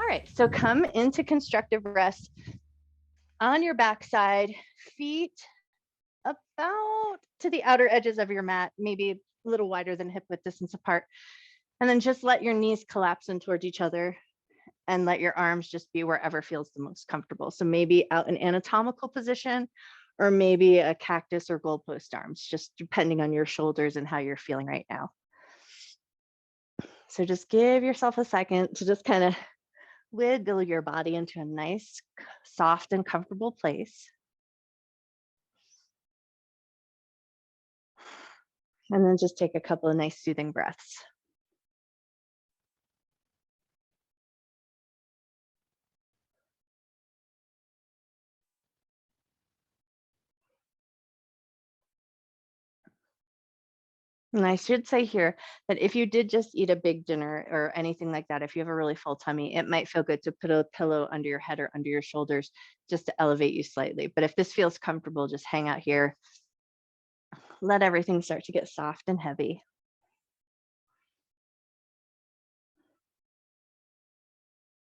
right, so come into constructive rest on your backside, feet about to the outer edges of your mat, maybe a little wider than hip width distance apart. And then just let your knees collapse in towards each other and let your arms just be wherever feels the most comfortable. So maybe out in anatomical position, or maybe a cactus or goalpost arms, just depending on your shoulders and how you're feeling right now. So just give yourself a second to just kind of wiggle your body into a nice, soft and comfortable place. And then just take a couple of nice soothing breaths. And I should say here that if you did just eat a big dinner or anything like that, if you have a really full tummy, it might feel good to put a pillow under your head or under your shoulders just to elevate you slightly. But if this feels comfortable, just hang out here. Let everything start to get soft and heavy.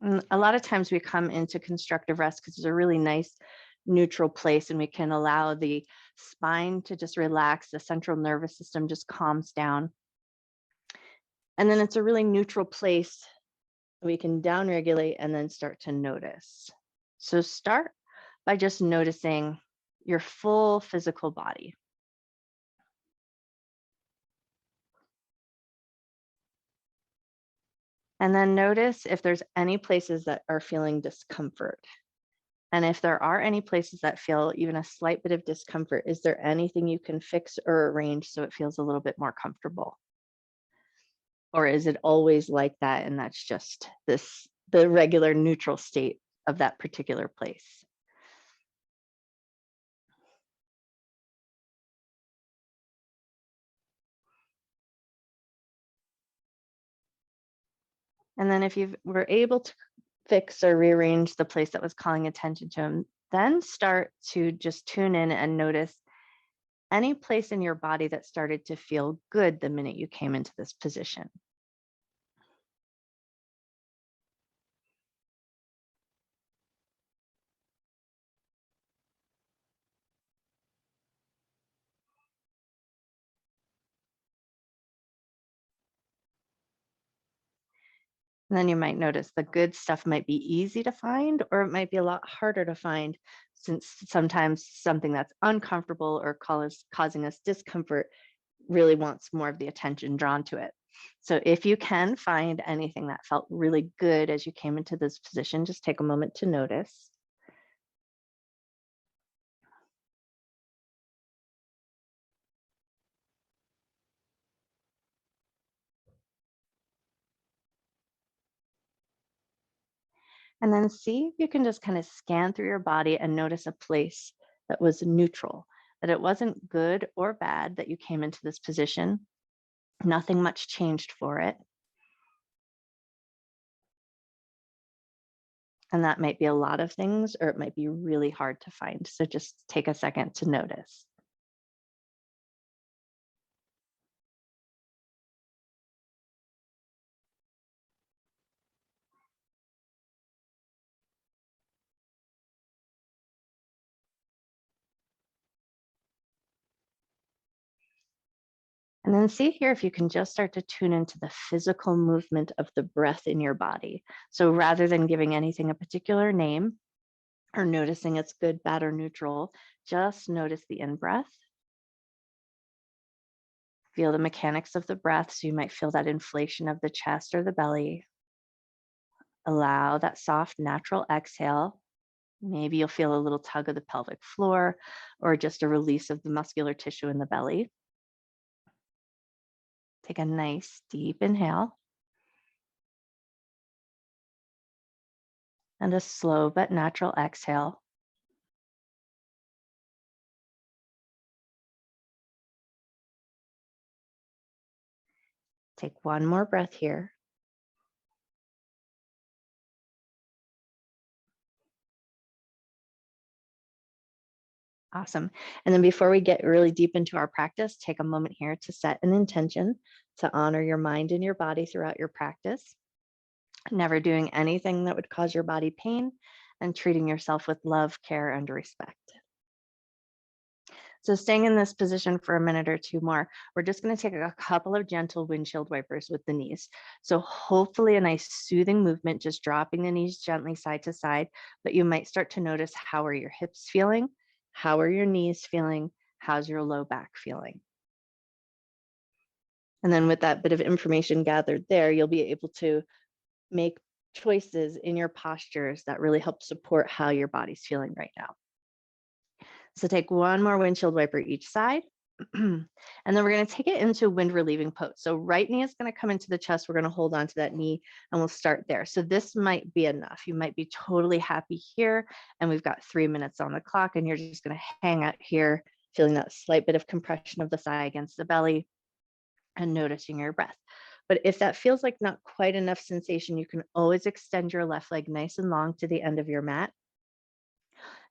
And a lot of times we come into constructive rest because it's a really nice neutral place and we can allow the spine to just relax, the central nervous system just calms down. And then it's a really neutral place we can downregulate and then start to notice. So start by just noticing your full physical body. And then notice if there's any places that are feeling discomfort. And if there are any places that feel even a slight bit of discomfort, is there anything you can fix or arrange so it feels a little bit more comfortable? Or is it always like that and that's just the regular neutral state of that particular place? And then if you were able to fix or rearrange the place that was calling attention to him, then start to just tune in and notice any place in your body that started to feel good the minute you came into this position. And then you might notice the good stuff might be easy to find, or it might be a lot harder to find, since sometimes something that's uncomfortable or causing us discomfort really wants more of the attention drawn to it. So if you can find anything that felt really good as you came into this position, just take a moment to notice. And then see if you can just kind of scan through your body and notice a place that was neutral, that it wasn't good or bad that you came into this position. Nothing much changed for it. And that might be a lot of things, or it might be really hard to find. So just take a second to notice. And then see here if you can just start to tune into the physical movement of the breath in your body. So rather than giving anything a particular name or noticing it's good, bad, or neutral, just notice the in-breath. Feel the mechanics of the breath. So you might feel that inflation of the chest or the belly. Allow that soft, natural exhale. Maybe you'll feel a little tug of the pelvic floor or just a release of the muscular tissue in the belly. Take a nice deep inhale and a slow but natural exhale. Take one more breath here. Awesome. And then before we get really deep into our practice, take a moment here to set an intention to honor your mind and your body throughout your practice. never doing anything that would cause your body pain, and treating yourself with love, care, and respect. So staying in this position for a minute or two more, we're just going to take a couple of gentle windshield wipers with the knees. So hopefully a nice soothing movement, just dropping the knees gently side to side, but you might start to notice, how are your hips feeling? How are your knees feeling? How's your low back feeling? And then with that bit of information gathered there, you'll be able to make choices in your postures that really help support how your body's feeling right now. So take one more windshield wiper each side. And then we're going to take it into wind relieving pose. So right knee is going to come into the chest. We're going to hold on to that knee and we'll start there. So this might be enough. You might be totally happy here. And we've got 3 minutes on the clock and you're just going to hang out here, feeling that slight bit of compression of the thigh against the belly and noticing your breath. But if that feels like not quite enough sensation, you can always extend your left leg nice and long to the end of your mat.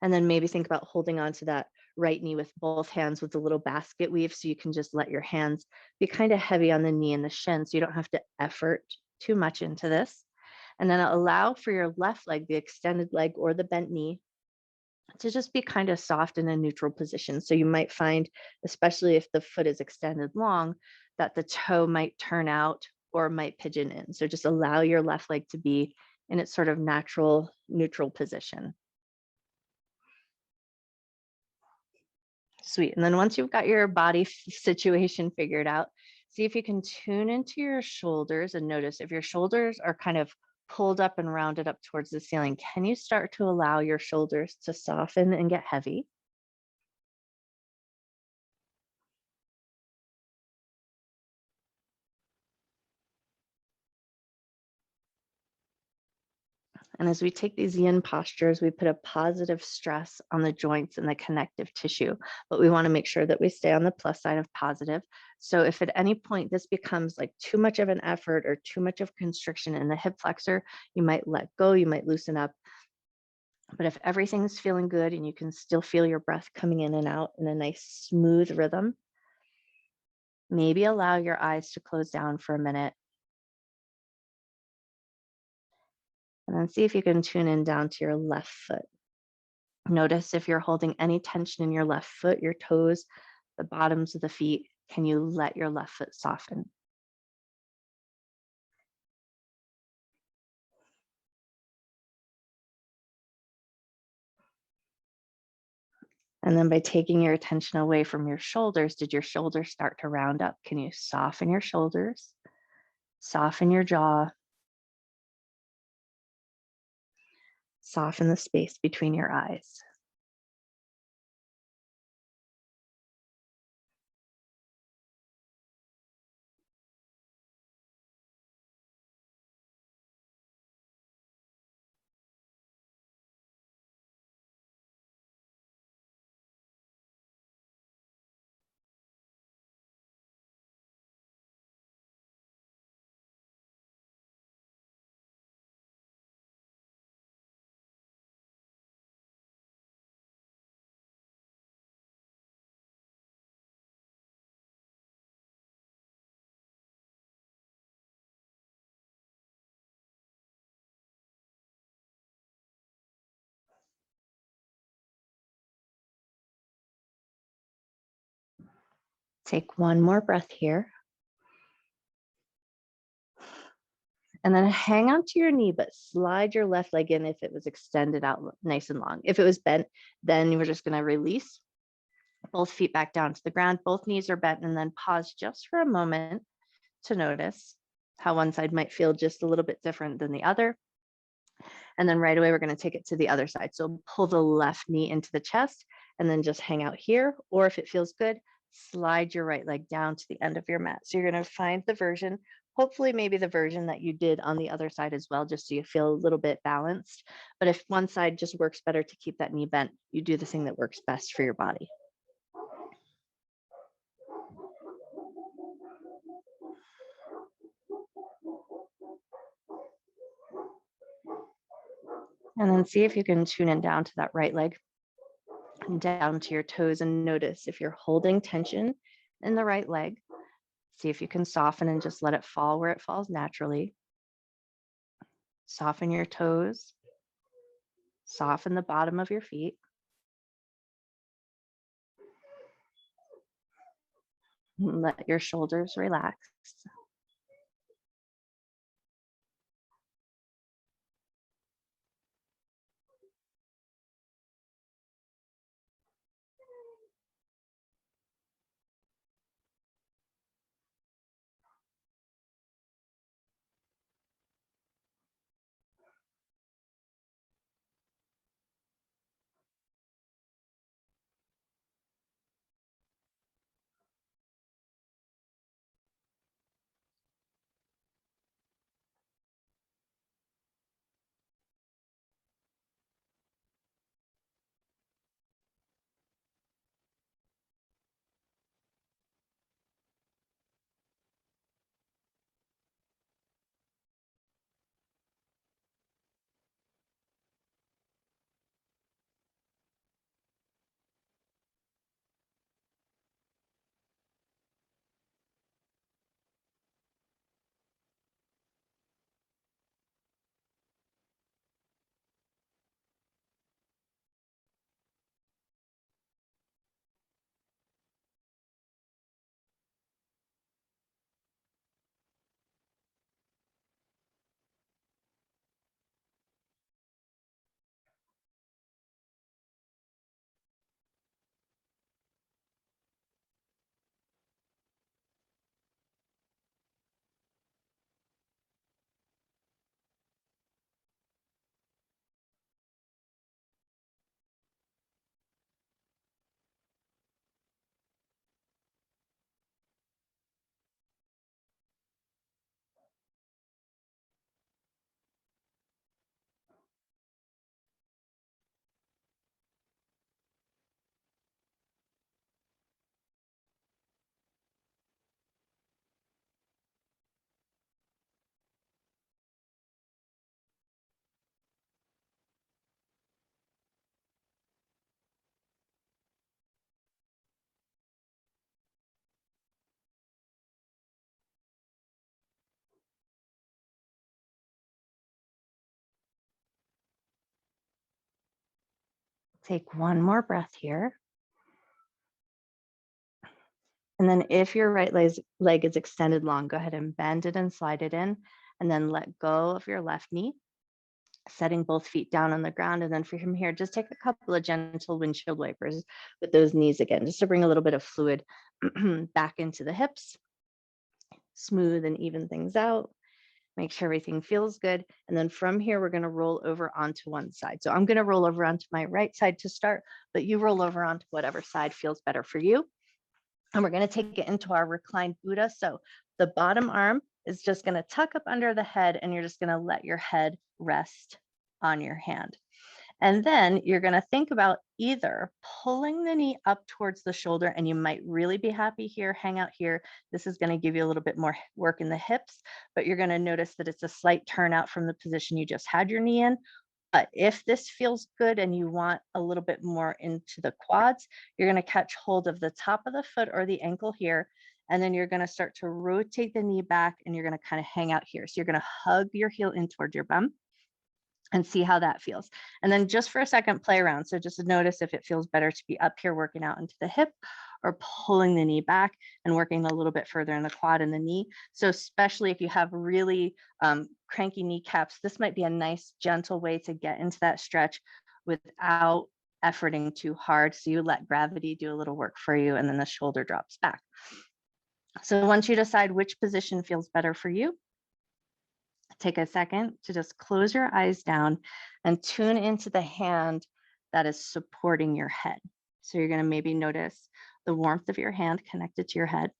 And then maybe think about holding on to that right knee with both hands with a little basket weave. So you can just let your hands be kind of heavy on the knee and the shin. So you don't have to effort too much into this. And then allow for your left leg, the extended leg or the bent knee, to just be kind of soft in a neutral position. So you might find, especially if the foot is extended long, that the toe might turn out or might pigeon in. So just allow your left leg to be in its sort of natural neutral position. Sweet. And then once you've got your body situation figured out, see if you can tune into your shoulders and notice if your shoulders are kind of pulled up and rounded up towards the ceiling. Can you start to allow your shoulders to soften and get heavy? And as we take these yin postures, we put a positive stress on the joints and the connective tissue, but we want to make sure that we stay on the plus side of positive. So if at any point this becomes like too much of an effort or too much of constriction in the hip flexor, you might let go, you might loosen up. But if everything's feeling good and you can still feel your breath coming in and out in a nice smooth rhythm, maybe allow your eyes to close down for a minute. And then see if you can tune in down to your left foot. Notice if you're holding any tension in your left foot, your toes, the bottoms of the feet. Can you let your left foot soften? And then by taking your attention away from your shoulders, did your shoulders start to round up? Can you soften your shoulders? Soften your jaw. Soften the space between your eyes. Take one more breath here. And then hang on to your knee, but slide your left leg in if it was extended out nice and long. If it was bent, then we're just going to release both feet back down to the ground. Both knees are bent, and then pause just for a moment to notice how one side might feel just a little bit different than the other. And then right away, we're going to take it to the other side. So pull the left knee into the chest and then just hang out here. Or if it feels good, slide your right leg down to the end of your mat. So you're going to find the version, hopefully maybe the version that you did on the other side as well, just so you feel a little bit balanced. But if one side just works better to keep that knee bent, you do the thing that works best for your body. And then see if you can tune in down to that right leg and down to your toes and notice if you're holding tension in the right leg. See if you can soften and just let it fall where it falls naturally. Soften your toes, soften the bottom of your feet. Let your shoulders relax. Take one more breath here. And then if your right leg is extended long, go ahead and bend it and slide it in, and then let go of your left knee, setting both feet down on the ground. And then from here, just take a couple of gentle windshield wipers with those knees again, just to bring a little bit of fluid back into the hips, smooth and even things out. Make sure everything feels good. And then from here, we're going to roll over onto one side. So I'm going to roll over onto my right side to start, but you roll over onto whatever side feels better for you. And we're going to take it into our reclined Buddha. So the bottom arm is just going to tuck up under the head, and you're just going to let your head rest on your hand. And then you're going to think about either pulling the knee up towards the shoulder, and you might really be happy here, hang out here. This is going to give you a little bit more work in the hips, but you're going to notice that it's a slight turnout from the position you just had your knee in. But if this feels good and you want a little bit more into the quads, you're going to catch hold of the top of the foot or the ankle here. And then you're going to start to rotate the knee back, and you're going to kind of hang out here. So you're going to hug your heel in towards your bum and see how that feels. And then just for a second, play around. So just notice if it feels better to be up here working out into the hip, or pulling the knee back and working a little bit further in the quad and the knee. So especially if you have really cranky kneecaps, this might be a nice gentle way to get into that stretch without efforting too hard. So you let gravity do a little work for you, and then the shoulder drops back. So once you decide which position feels better for you, take a second to just close your eyes down and tune into the hand that is supporting your head. So you're going to maybe notice the warmth of your hand connected to your head.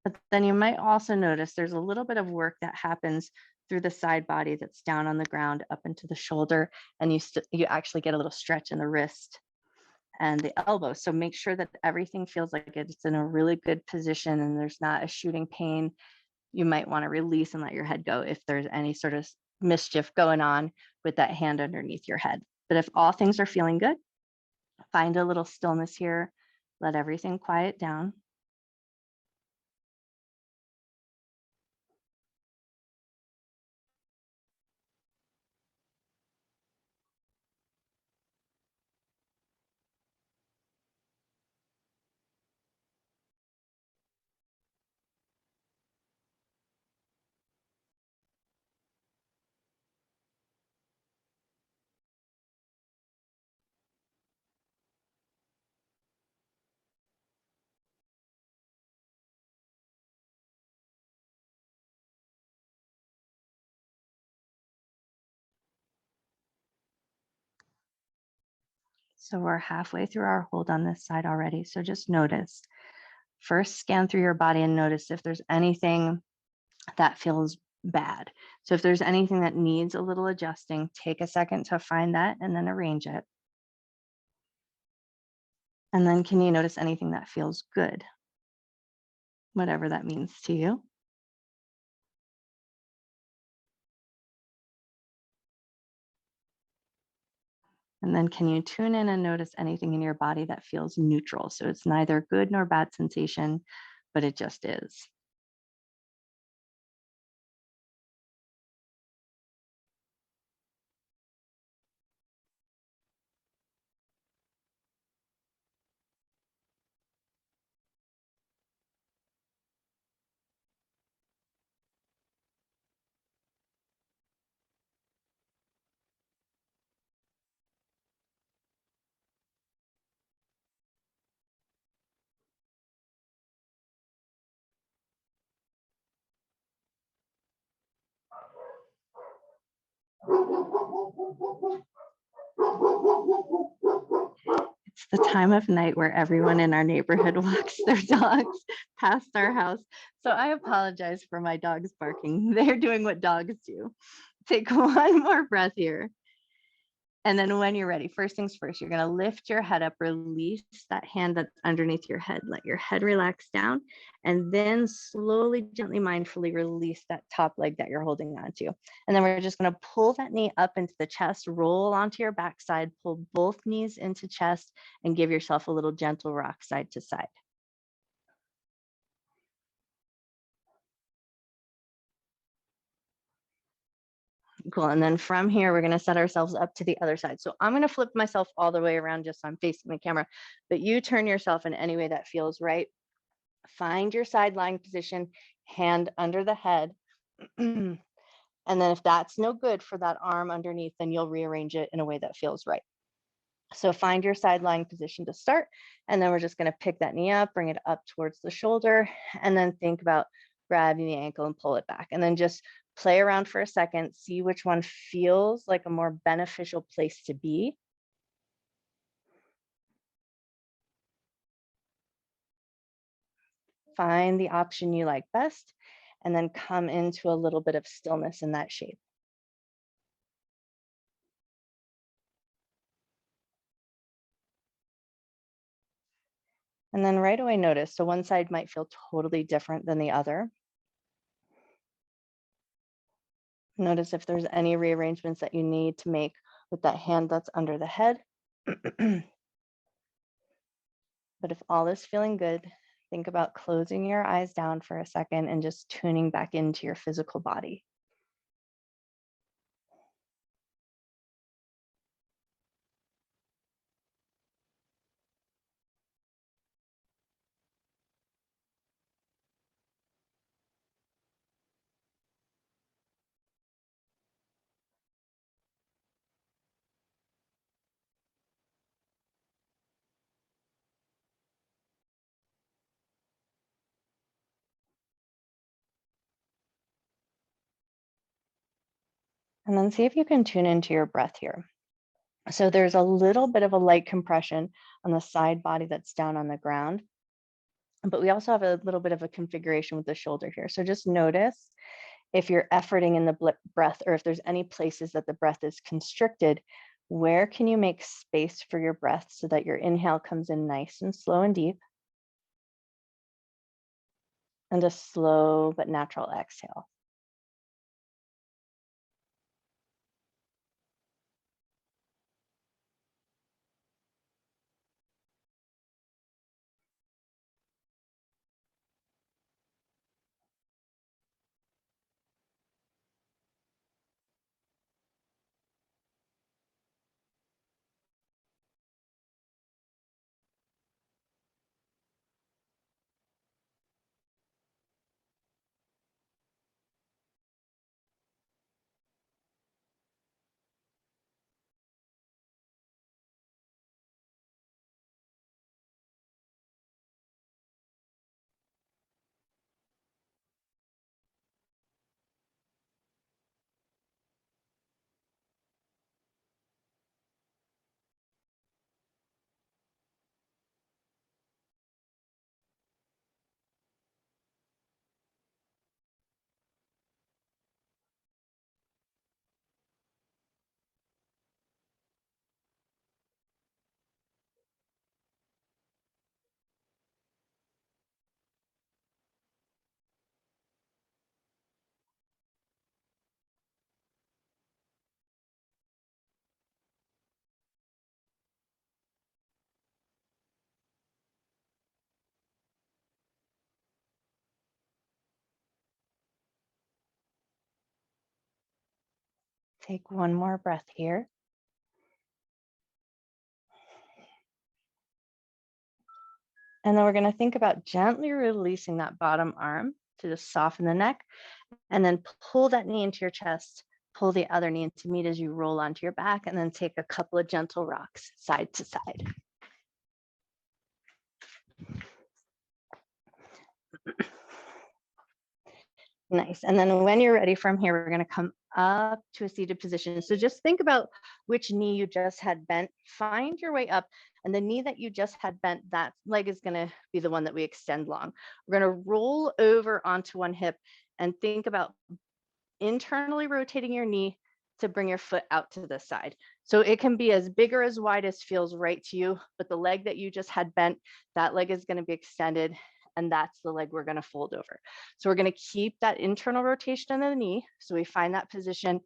But then you might also notice there's a little bit of work that happens through the side body that's down on the ground up into the shoulder, and you actually get a little stretch in the wrist and the elbow. So make sure that everything feels like it's in a really good position and there's not a shooting pain. You might want to release and let your head go if there's any sort of mischief going on with that hand underneath your head. But if all things are feeling good, find a little stillness here. Let everything quiet down. So we're halfway through our hold on this side already. So just notice. First, scan through your body and notice if there's anything that feels bad. So if there's anything that needs a little adjusting, take a second to find that and then arrange it. And then can you notice anything that feels good? Whatever that means to you. And then can you tune in and notice anything in your body that feels neutral? So it's neither good nor bad sensation, but it just is. It's the time of night where everyone in our neighborhood walks their dogs past our house. So I apologize for my dogs barking. They're doing what dogs do. Take one more breath here. And then when you're ready, first things first, you're going to lift your head up, release that hand that's underneath your head. Let your head relax down, and then slowly, gently, mindfully release that top leg that you're holding onto. And then we're just going to pull that knee up into the chest, roll onto your backside, pull both knees into chest, and give yourself a little gentle rock side to side. Cool. And then from here, we're going to set ourselves up to the other side. So I'm going to flip myself all the way around just so I'm facing the camera, but you turn yourself in any way that feels right. Find your side lying position, hand under the head. And then if that's no good for that arm underneath, then you'll rearrange it in a way that feels right. So find your side lying position to start. And then we're just going to pick that knee up, bring it up towards the shoulder, and then think about grabbing the ankle and pull it back. And then just play around for a second, see which one feels like a more beneficial place to be. Find the option you like best, and then come into a little bit of stillness in that shape. And then right away notice, so one side might feel totally different than the other. Notice if there's any rearrangements that you need to make with that hand that's under the head. But if all is feeling good, think about closing your eyes down for a second and just tuning back into your physical body. And then see if you can tune into your breath here. So there's a little bit of a light compression on the side body that's down on the ground, but we also have a little bit of a configuration with the shoulder here. So just notice if you're efforting in the breath, or if there's any places that the breath is constricted, where can you make space for your breath so that your inhale comes in nice and slow and deep, and a slow but natural exhale. Take one more breath here. And then we're going to think about gently releasing that bottom arm to just soften the neck, and then pull that knee into your chest, pull the other knee into meet as you roll onto your back, and then take a couple of gentle rocks side to side. Nice. And then when you're ready from here, we're going to come up to a seated position. So just think about which knee you just had bent. Find your way up. And the knee that you just had bent, that leg is going to be the one that we extend long. We're going to roll over onto one hip and think about internally rotating your knee to bring your foot out to the side. So it can be as big or as wide as feels right to you, but the leg that you just had bent, that leg is going to be extended, and that's the leg we're going to fold over. So we're going to keep that internal rotation of the knee. So we find that position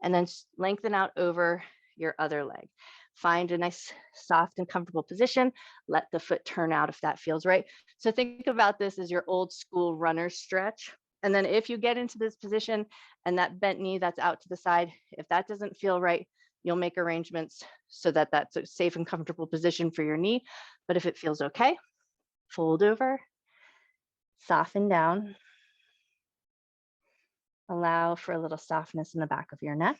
and then lengthen out over your other leg. Find a nice, soft and comfortable position. Let the foot turn out if that feels right. So think about this as your old school runner stretch. And then if you get into this position and that bent knee that's out to the side, if that doesn't feel right, you'll make arrangements so that that's a safe and comfortable position for your knee. But if it feels okay, fold over, soften down, allow for a little softness in the back of your neck.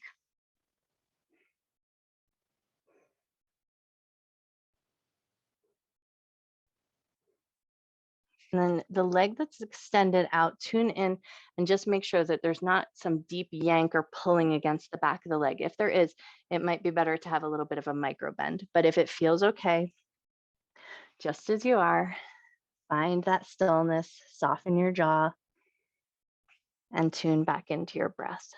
And then the leg that's extended out, tune in and just make sure that there's not some deep yank or pulling against the back of the leg. If there is, it might be better to have a little bit of a micro bend. But if it feels okay, just as you are, find that stillness, soften your jaw, and tune back into your breath.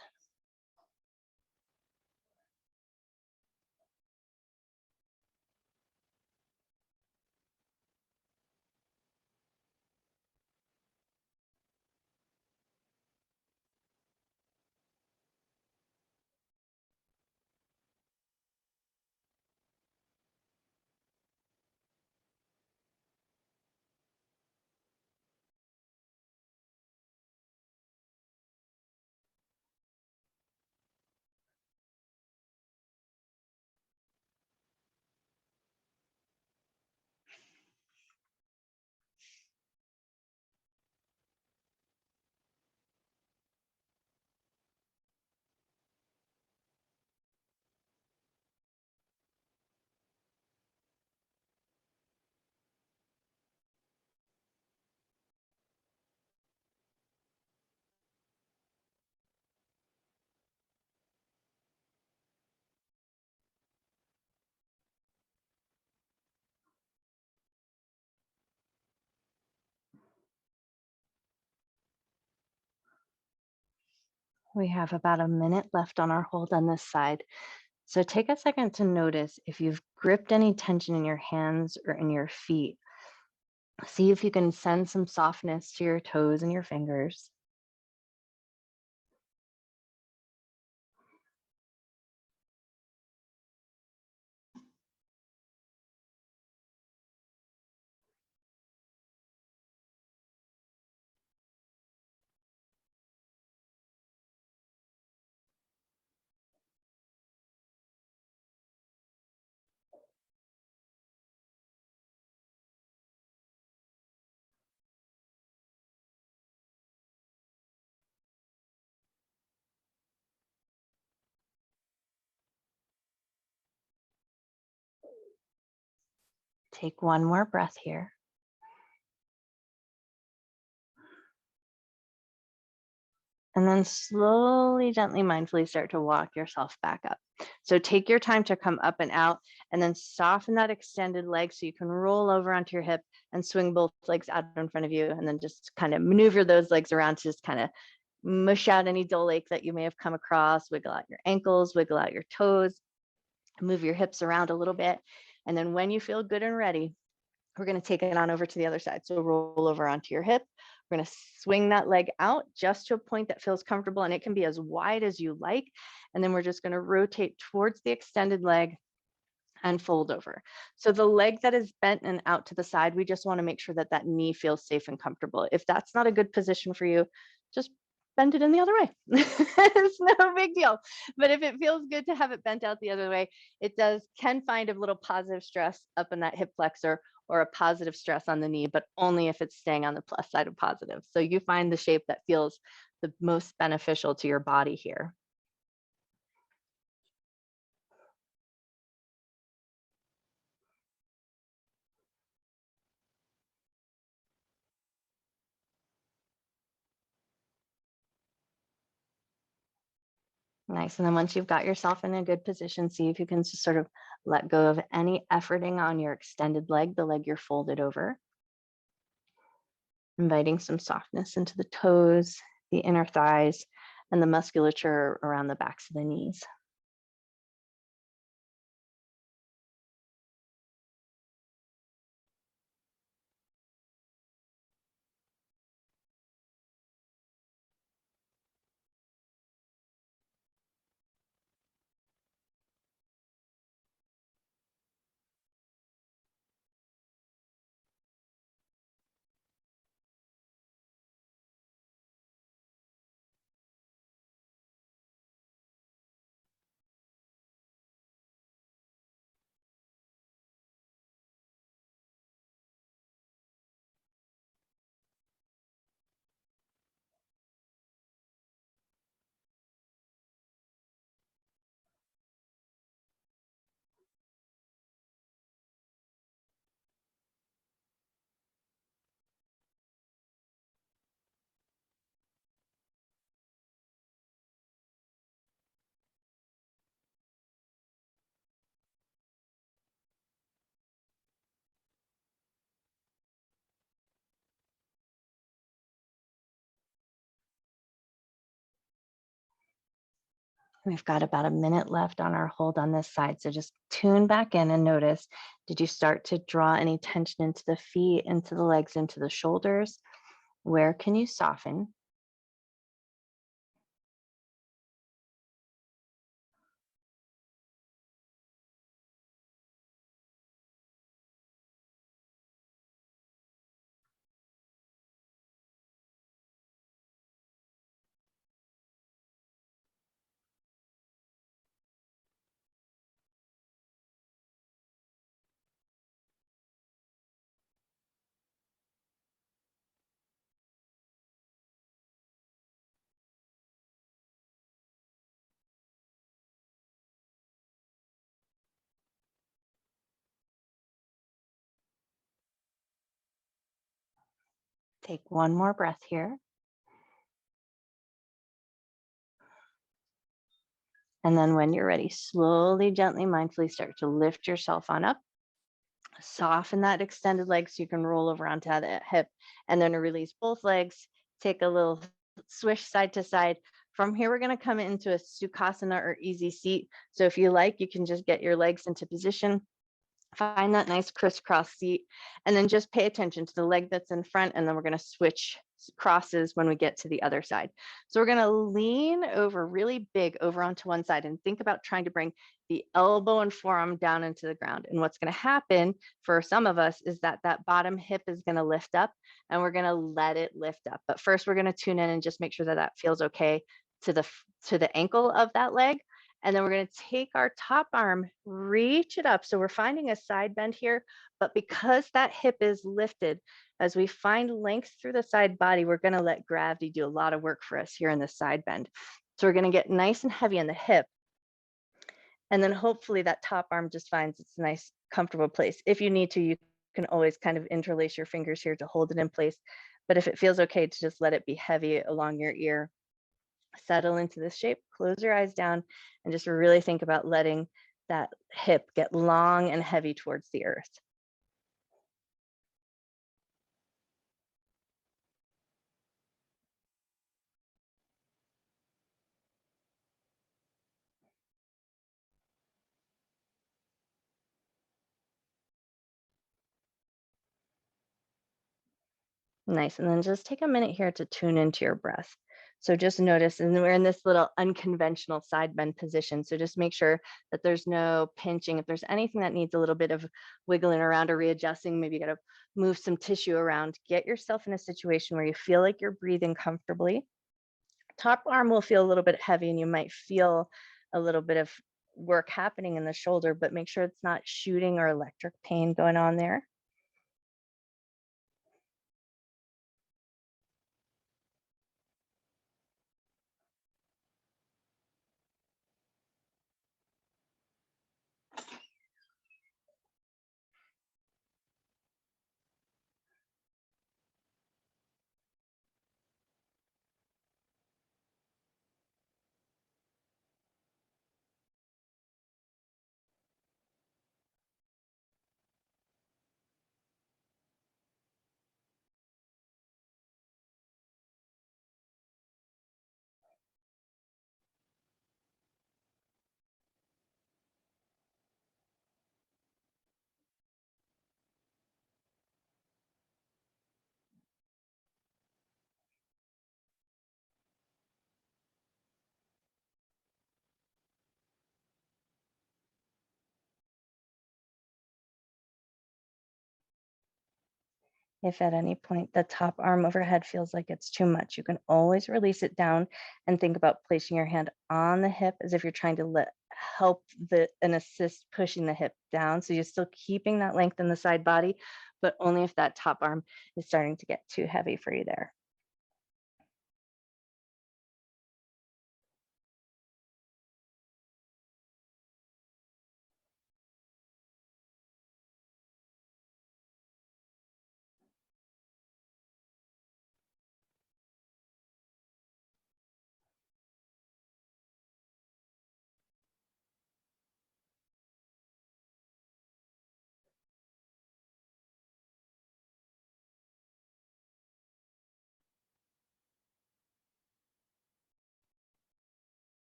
We have about a minute left on our hold on this side. So take a second to notice if you've gripped any tension in your hands or in your feet. See if you can send some softness to your toes and your fingers. Take one more breath here. And then slowly, gently, mindfully start to walk yourself back up. So take your time to come up and out, and then soften that extended leg so you can roll over onto your hip and swing both legs out in front of you. And then just kind of maneuver those legs around to just kind of mush out any dull ache that you may have come across, wiggle out your ankles, wiggle out your toes, move your hips around a little bit. And then when you feel good and ready, we're going to take it on over to the other side. So roll over onto your hip. We're going to swing that leg out just to a point that feels comfortable, and it can be as wide as you like. And then we're just going to rotate towards the extended leg and fold over. So the leg that is bent and out to the side, we just want to make sure that that knee feels safe and comfortable. If that's not a good position for you, just bend it in the other way. It's no big deal. But if it feels good to have it bent out the other way, it can find a little positive stress up in that hip flexor or a positive stress on the knee, but only if it's staying on the plus side of positive. So you find the shape that feels the most beneficial to your body here. Nice. And then once you've got yourself in a good position, see if you can just sort of let go of any efforting on your extended leg, the leg you're folded over. Inviting some softness into the toes, the inner thighs, and the musculature around the backs of the knees. We've got about a minute left on our hold on this side. So just tune back in and notice, did you start to draw any tension into the feet, into the legs, into the shoulders? Where can you soften? Take one more breath here. And then when you're ready, slowly, gently, mindfully start to lift yourself on up. Soften that extended leg so you can roll over onto that hip, and then release both legs. Take a little swish side to side. From here, we're going to come into a Sukhasana or easy seat. So if you like, you can just get your legs into position. Find that nice crisscross seat, and then just pay attention to the leg that's in front, and then we're going to switch crosses when we get to the other side. So we're going to lean over really big over onto one side and think about trying to bring the elbow and forearm down into the ground. And what's going to happen for some of us is that that bottom hip is going to lift up, and we're going to let it lift up. But first we're going to tune in and just make sure that that feels okay to the ankle of that leg. And then we're going to take our top arm, reach it up. So we're finding a side bend here, but because that hip is lifted, as we find length through the side body, we're going to let gravity do a lot of work for us here in the side bend. So we're going to get nice and heavy in the hip. And then hopefully that top arm just finds its nice, comfortable place. If you need to, you can always kind of interlace your fingers here to hold it in place. But if it feels okay to just let it be heavy along your ear, settle into this shape, close your eyes down, and just really think about letting that hip get long and heavy towards the earth. Nice. And then just take a minute here to tune into your breath. So just notice, and we're in this little unconventional side bend position. So just make sure that there's no pinching. If there's anything that needs a little bit of wiggling around or readjusting, maybe you got to move some tissue around. Get yourself in a situation where you feel like you're breathing comfortably. Top arm will feel a little bit heavy and you might feel a little bit of work happening in the shoulder, but make sure it's not shooting or electric pain going on there. If at any point the top arm overhead feels like it's too much, you can always release it down and think about placing your hand on the hip as if you're trying to help and assist pushing the hip down. So you're still keeping that length in the side body, but only if that top arm is starting to get too heavy for you there.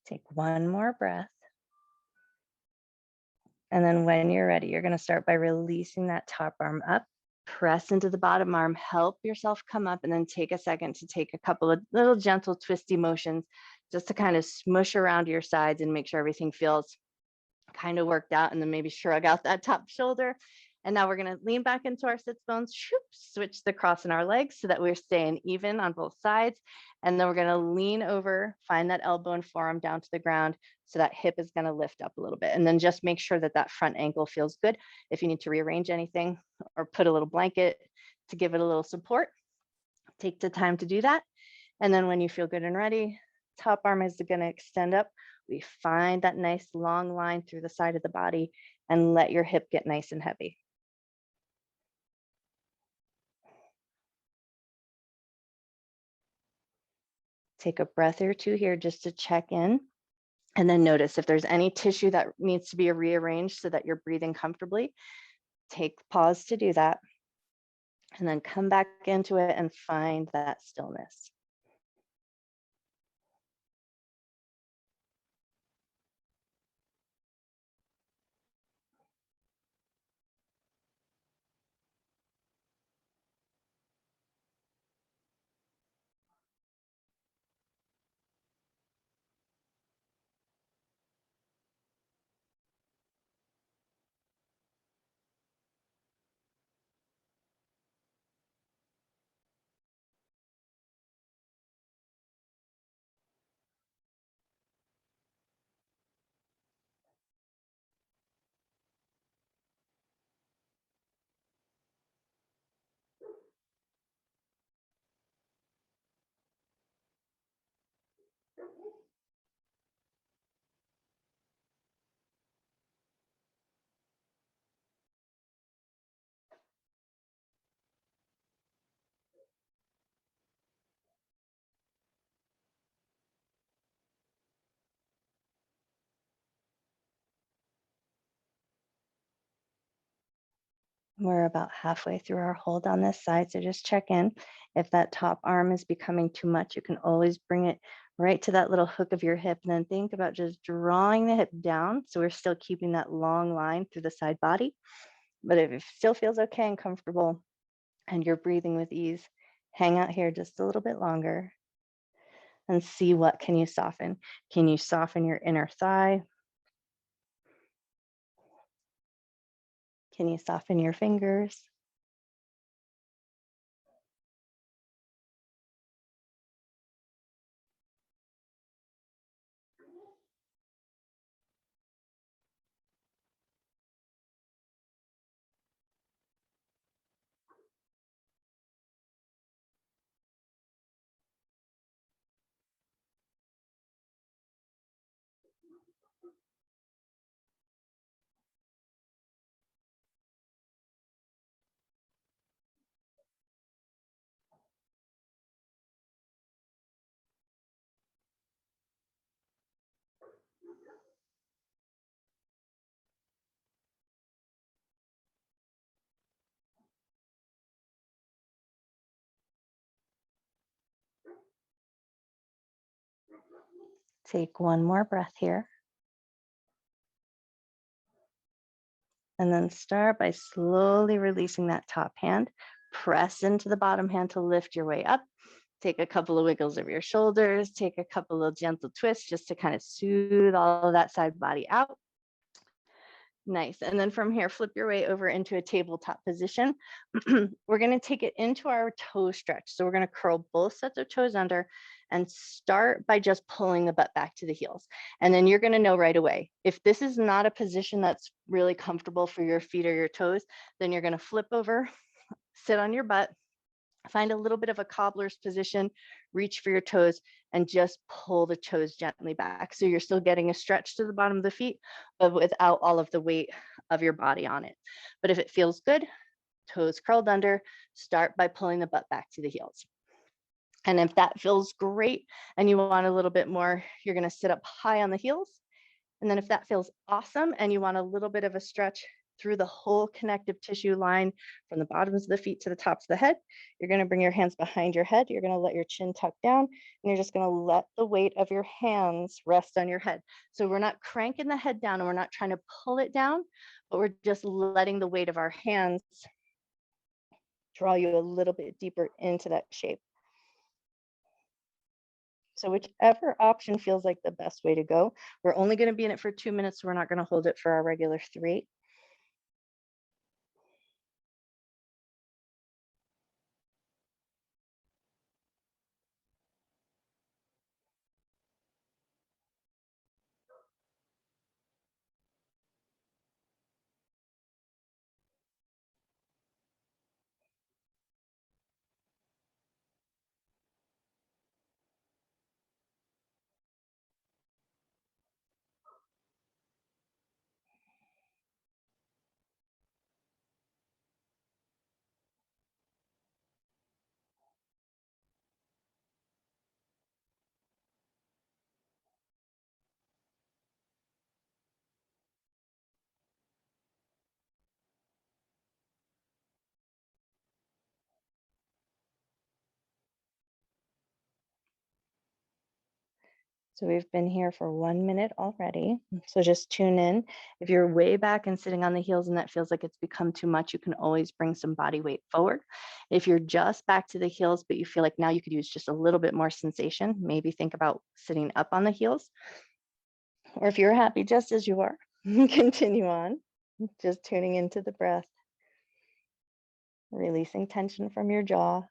Take one more breath. And then when you're ready, you're going to start by releasing that top arm up, press into the bottom arm, help yourself come up, and then take a second to take a couple of little gentle twisty motions just to kind of smush around your sides and make sure everything feels kind of worked out, and then maybe shrug out that top shoulder. And now we're going to lean back into our sits bones, switch the cross in our legs so that we're staying even on both sides. And then we're going to lean over, find that elbow and forearm down to the ground. So that hip is going to lift up a little bit. And then just make sure that that front ankle feels good. If you need to rearrange anything or put a little blanket to give it a little support, take the time to do that. And then when you feel good and ready, top arm is going to extend up. We find that nice long line through the side of the body and let your hip get nice and heavy. Take a breath or two here just to check in. And then notice if there's any tissue that needs to be rearranged so that you're breathing comfortably. Take pause to do that. And then come back into it and find that stillness. We're about halfway through our hold on this side, so just check in. If that top arm is becoming too much, you can always bring it right to that little hook of your hip, and then think about just drawing the hip down. So we're still keeping that long line through the side body. But if it still feels okay and comfortable and you're breathing with ease, hang out here just a little bit longer and see what can you soften. Can you soften your inner thigh? Can you soften your fingers? Take one more breath here. And then start by slowly releasing that top hand. Press into the bottom hand to lift your way up. Take a couple of wiggles of your shoulders. Take a couple of gentle twists just to kind of soothe all of that side body out. Nice. And then from here, flip your way over into a tabletop position. We're going to take it into our toe stretch. So we're going to curl both sets of toes under and start by just pulling the butt back to the heels. And then you're going to know right away, if this is not a position that's really comfortable for your feet or your toes, then you're going to flip over, sit on your butt, find a little bit of a cobbler's position, reach for your toes, and just pull the toes gently back. So you're still getting a stretch to the bottom of the feet, but without all of the weight of your body on it. But if it feels good, toes curled under, start by pulling the butt back to the heels. And if that feels great and you want a little bit more, you're going to sit up high on the heels. And then if that feels awesome and you want a little bit of a stretch through the whole connective tissue line from the bottoms of the feet to the tops of the head, you're going to bring your hands behind your head. You're going to let your chin tuck down, and you're just going to let the weight of your hands rest on your head. So we're not cranking the head down and we're not trying to pull it down, but we're just letting the weight of our hands draw you a little bit deeper into that shape. So whichever option feels like the best way to go. We're only going to be in it for 2 minutes, so we're not going to hold it for our regular 3. So we've been here for 1 minute already. So just tune in. If you're way back and sitting on the heels and that feels like it's become too much, you can always bring some body weight forward. If you're just back to the heels, but you feel like now you could use just a little bit more sensation, maybe think about sitting up on the heels. Or if you're happy just as you are, continue on, just tuning into the breath, releasing tension from your jaw.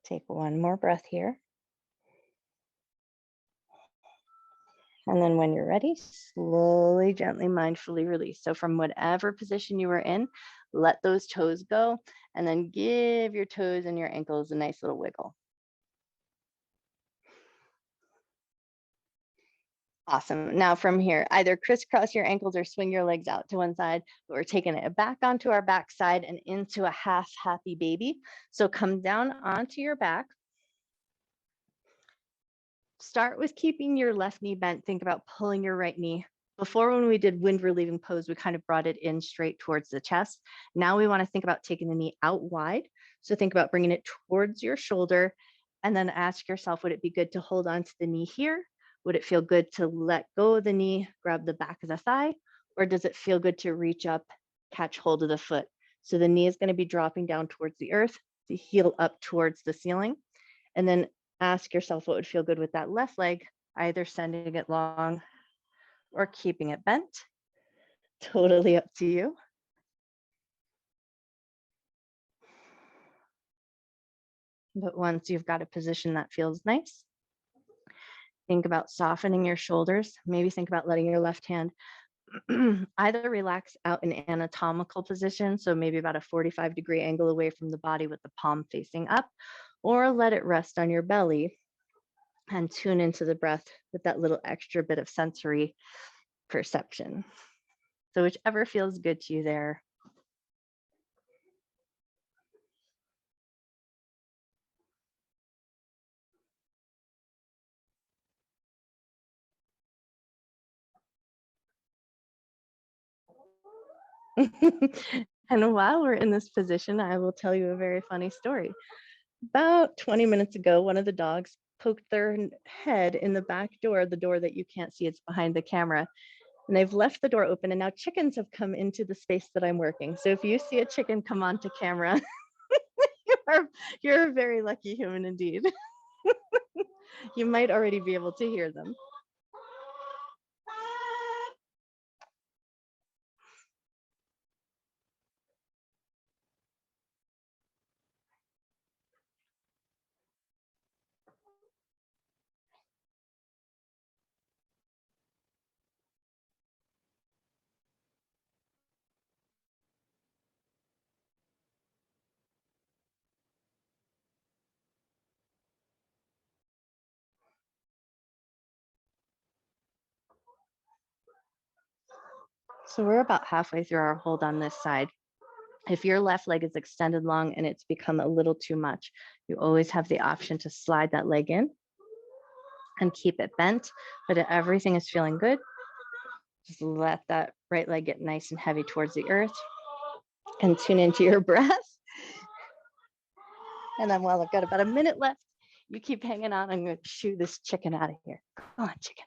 Take one more breath here. And then when you're ready, slowly, gently, mindfully release. So from whatever position you were in, let those toes go and then give your toes and your ankles a nice little wiggle. Awesome. Now from here, either crisscross your ankles or swing your legs out to one side, but we're taking it back onto our back side and into a half happy baby. So come down onto your back. Start with keeping your left knee bent. Think about pulling your right knee Before, when we did wind relieving pose, we kind of brought it in straight towards the chest. Now we want to think about taking the knee out wide. So think about bringing it towards your shoulder and then ask yourself, would it be good to hold on to the knee here? Would it feel good to let go of the knee, grab the back of the thigh? Or does it feel good to reach up, catch hold of the foot? So the knee is going to be dropping down towards the earth, the heel up towards the ceiling. And then ask yourself what would feel good with that left leg, either sending it long or keeping it bent. Totally up to you. But once you've got a position that feels nice, think about softening your shoulders. Maybe think about letting your left hand either relax out in anatomical position, so maybe about a 45-degree angle away from the body with the palm facing up, or let it rest on your belly and tune into the breath with that little extra bit of sensory perception. So whichever feels good to you there. And while we're in this position, I will tell you a very funny story. About 20 minutes ago, one of the dogs poked their head in the back door, the door that you can't see, it's behind the camera. And they've left the door open, and now chickens have come into the space that I'm working. So if you see a chicken come onto camera, you're a very lucky human indeed. You might already be able to hear them. So we're about halfway through our hold on this side. If your left leg is extended long and it's become a little too much, you always have the option to slide that leg in and keep it bent. But if everything is feeling good, just let that right leg get nice and heavy towards the earth and tune into your breath. And then while I've got about a minute left, you keep hanging on. I'm going to shoo this chicken out of here. Come on, chicken.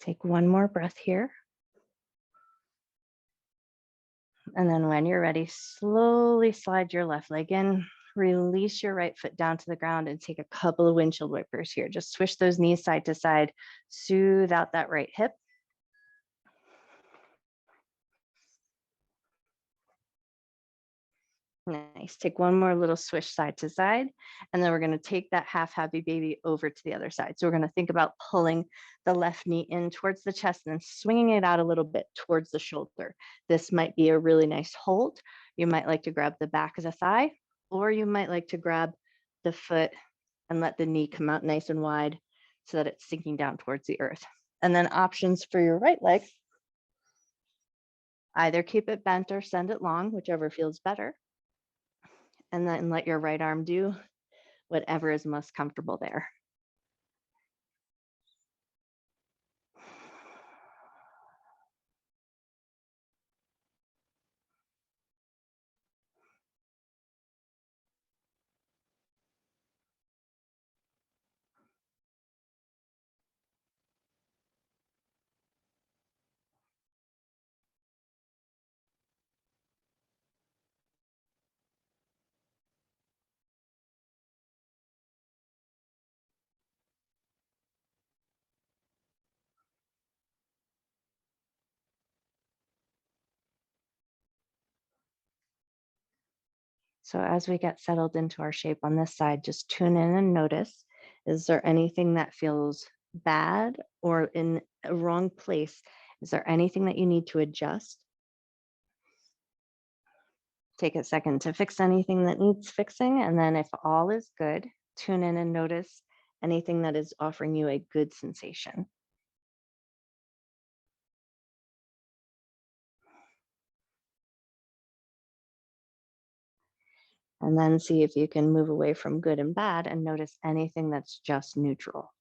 Take one more breath here. And then when you're ready, slowly slide your left leg in, release your right foot down to the ground, and take a couple of windshield wipers here. Just swish those knees side to side, soothe out that right hip. Nice. Take one more little swish side to side, and then we're going to take that half happy baby over to the other side. So we're going to think about pulling the left knee in towards the chest and then swinging it out a little bit towards the shoulder. This might be a really nice hold. You might like to grab the back of the thigh, or you might like to grab the foot and let the knee come out nice and wide so that it's sinking down towards the earth. And then options for your right leg, either keep it bent or send it long, whichever feels better. And then let your right arm do whatever is most comfortable there. So as we get settled into our shape on this side, just tune in and notice, is there anything that feels bad or in a wrong place? Is there anything that you need to adjust? Take a second to fix anything that needs fixing. And then if all is good, tune in and notice anything that is offering you a good sensation. And then see if you can move away from good and bad and notice anything that's just neutral.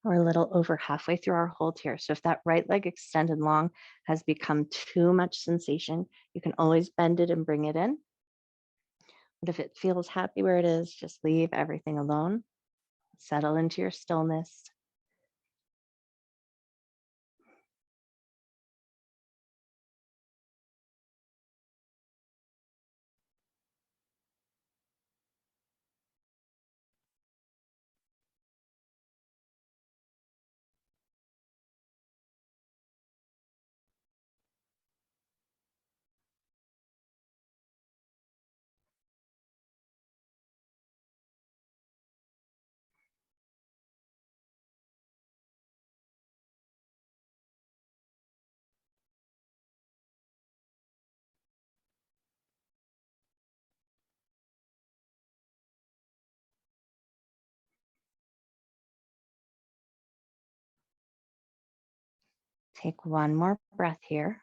We're a little over halfway through our hold here. So if that right leg extended long has become too much sensation, you can always bend it and bring it in. But if it feels happy where it is, just leave everything alone. Settle into your stillness. Take one more breath here.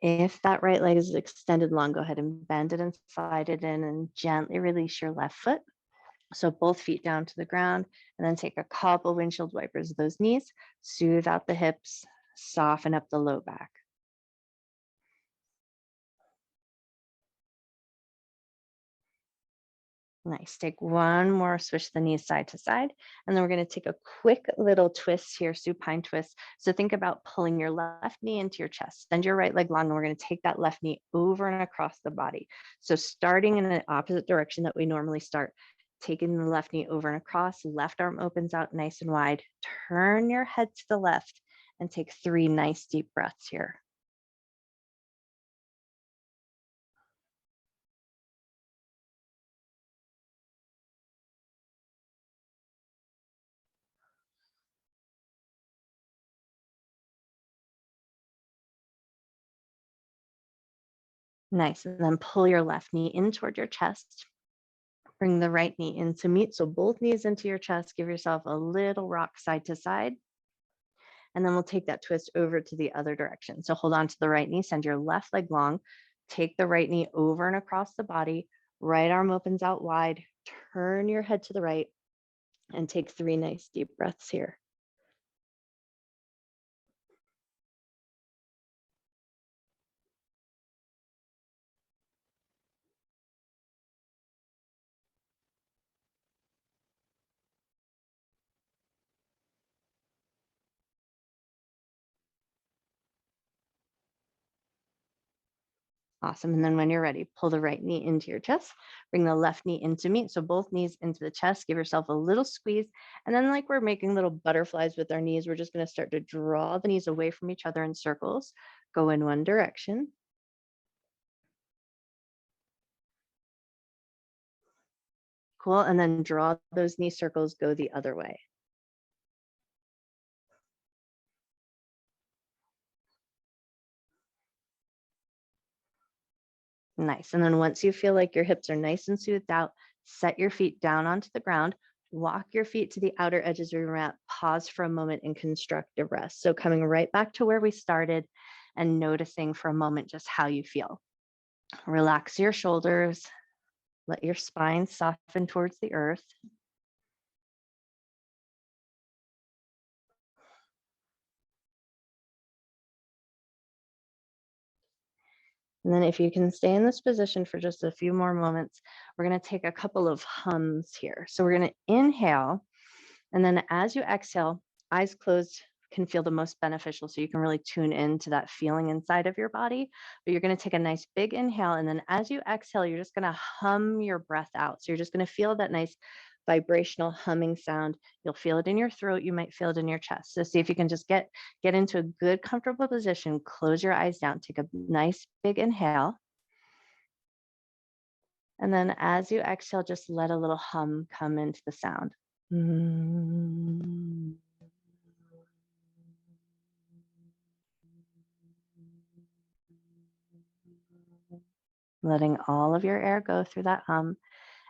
If that right leg is extended long, go ahead and bend it and slide it in and gently release your left foot. So both feet down to the ground, and then take a couple windshield wipers of those knees, soothe out the hips, soften up the low back. Nice. Take one more, switch the knees side to side. And then we're going to take a quick little twist here, supine twist. So think about pulling your left knee into your chest. Send your right leg long, and we're going to take that left knee over and across the body. So starting in the opposite direction that we normally start, taking the left knee over and across, left arm opens out nice and wide. Turn your head to the left and take 3 nice deep breaths here. Nice. And then pull your left knee in toward your chest. Bring the right knee in to meet. So both knees into your chest. Give yourself a little rock side to side. And then we'll take that twist over to the other direction. So hold on to the right knee, send your left leg long, take the right knee over and across the body, right arm opens out wide, turn your head to the right, and take 3 nice deep breaths here. Awesome. And then when you're ready, pull the right knee into your chest, bring the left knee into meet. So both knees into the chest, give yourself a little squeeze. And then, like we're making little butterflies with our knees, we're just going to start to draw the knees away from each other in circles, go in one direction. Cool. And then draw those knee circles, go the other way. Nice. And then once you feel like your hips are nice and soothed out, set your feet down onto the ground, walk your feet to the outer edges of your mat, pause for a moment in constructive rest. So coming right back to where we started and noticing for a moment just how you feel. Relax your shoulders, let your spine soften towards the earth. And then if you can stay in this position for just a few more moments, we're going to take a couple of hums here. So we're going to inhale, and then as you exhale, eyes closed can feel the most beneficial. So you can really tune into that feeling inside of your body. But you're going to take a nice big inhale. And then as you exhale, you're just going to hum your breath out. So you're just going to feel that nice vibrational humming sound. You'll feel it in your throat. You might feel it in your chest. So see if you can just get into a good, comfortable position. Close your eyes down. Take a nice big inhale. And then as you exhale, just let a little hum come into the sound. Letting all of your air go through that hum.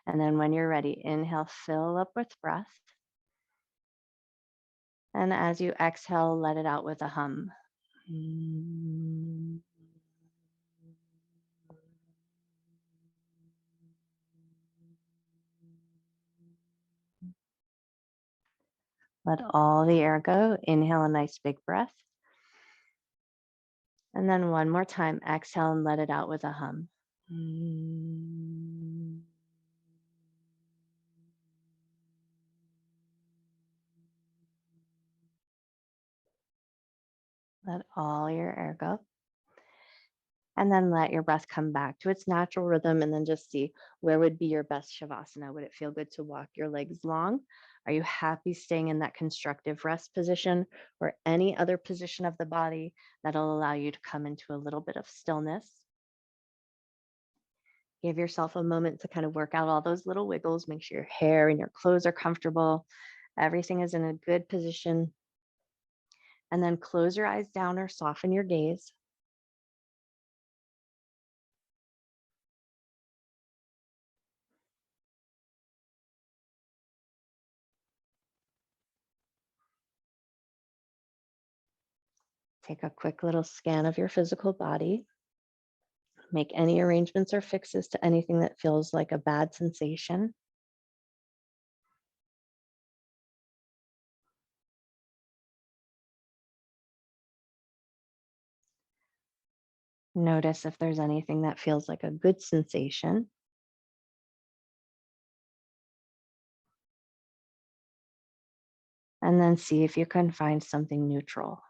And then when you're ready, inhale, fill up with breath. And as you exhale, let it out with a hum. Let all the air go. Inhale a nice big breath. And then one more time, exhale and let it out with a hum. Let all your air go. And then let your breath come back to its natural rhythm, and then just see where would be your best Shavasana. Would it feel good to walk your legs long? Are you happy staying in that constructive rest position, or any other position of the body that'll allow you to come into a little bit of stillness? Give yourself a moment to kind of work out all those little wiggles. Make sure your hair and your clothes are comfortable. Everything is in a good position. And then close your eyes down or soften your gaze. Take a quick little scan of your physical body. Make any arrangements or fixes to anything that feels like a bad sensation. Notice if there's anything that feels like a good sensation. And then see if you can find something neutral.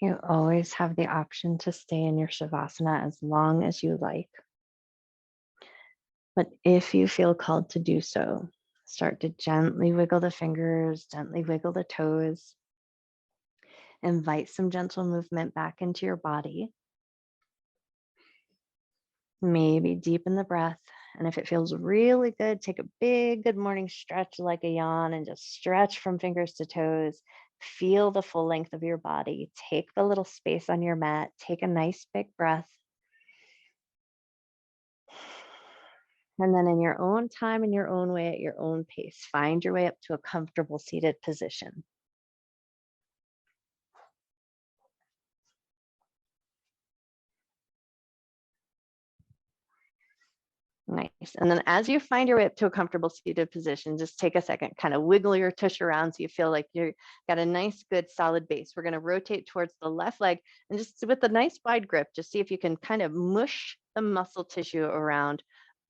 You always have the option to stay in your Shavasana as long as you like. But if you feel called to do so, start to gently wiggle the fingers, gently wiggle the toes. Invite some gentle movement back into your body. Maybe deepen the breath. And if it feels really good, take a big good morning stretch like a yawn and just stretch from fingers to toes. Feel the full length of your body. Take the little space on your mat. Take a nice big breath. And then in your own time, in your own way, at your own pace, find your way up to a comfortable seated position. Nice. And then as you find your way up to a comfortable seated position, just take a second, kind of wiggle your tush around so you feel like you've got a nice, good, solid base. We're going to rotate towards the left leg and just with a nice wide grip, just see if you can kind of mush the muscle tissue around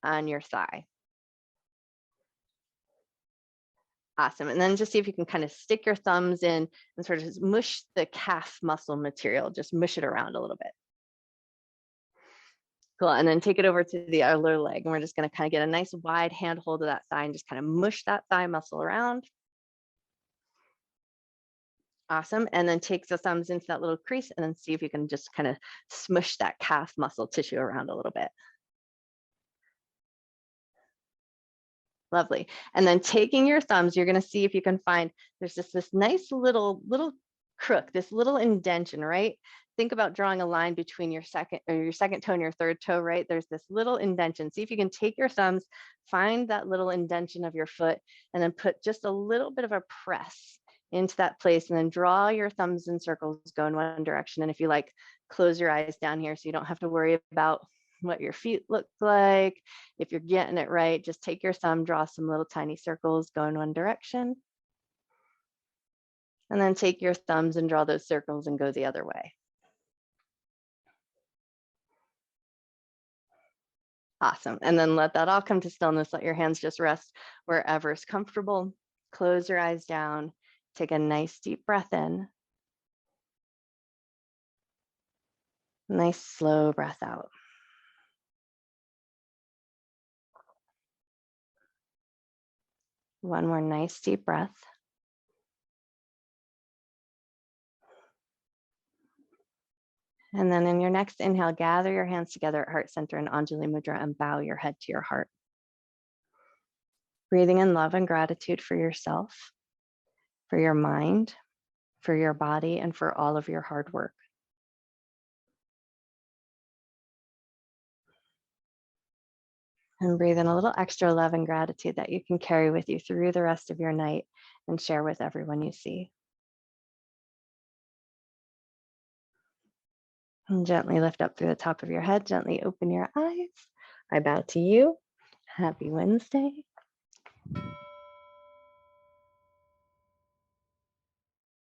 on your thigh. Awesome. And then just see if you can kind of stick your thumbs in and sort of just mush the calf muscle material, just mush it around a little bit. Cool. And then take it over to the other leg. And we're just going to kind of get a nice wide hand hold of that thigh and just kind of mush that thigh muscle around. Awesome. And then take the thumbs into that little crease and then see if you can just kind of smush that calf muscle tissue around a little bit. Lovely. And then taking your thumbs, you're going to see if you can find, there's just this nice little crook, this little indention, right? Think about drawing a line between your second toe and your third toe, right? There's this little indention. See if you can take your thumbs, find that little indention of your foot, and then put just a little bit of a press into that place, and then draw your thumbs in circles, go in one direction. And if you like, close your eyes down here so you don't have to worry about what your feet look like. If you're getting it right, just take your thumb, draw some little tiny circles, go in one direction. And then take your thumbs and draw those circles and go the other way. Awesome. And then let that all come to stillness. Let your hands just rest wherever is comfortable. Close your eyes down. Take a nice deep breath in. Nice slow breath out. One more nice deep breath. And then in your next inhale, gather your hands together at heart center in Anjali Mudra and bow your head to your heart. Breathing in love and gratitude for yourself, for your mind, for your body, and for all of your hard work. And breathe in a little extra love and gratitude that you can carry with you through the rest of your night and share with everyone you see. And gently lift up through the top of your head, gently open your eyes. I bow to you. Happy Wednesday.